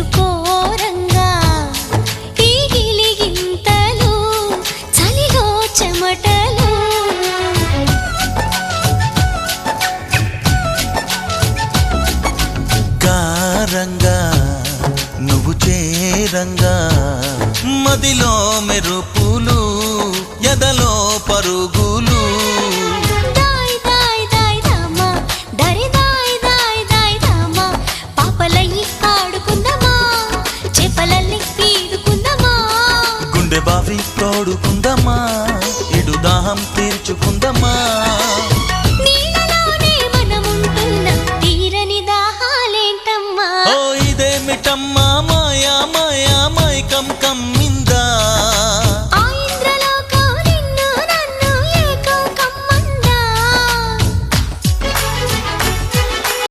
మేలుకోరంగా ఈ గిలిగింతలు చలిలో చెమటలు కారంగా నువ్వు చేరంగా మదిలో మెరుపులు ఎదలో పరుగులు దాయ్ దాయ్ దాయ్ రామా దరి దాయ్ దాయ్ దాయ్ రామా పాపలయ్యి ఆడుకుందామా చేపలల్లి ఈదుకుందామా గుండె బావి తోడుకుందామా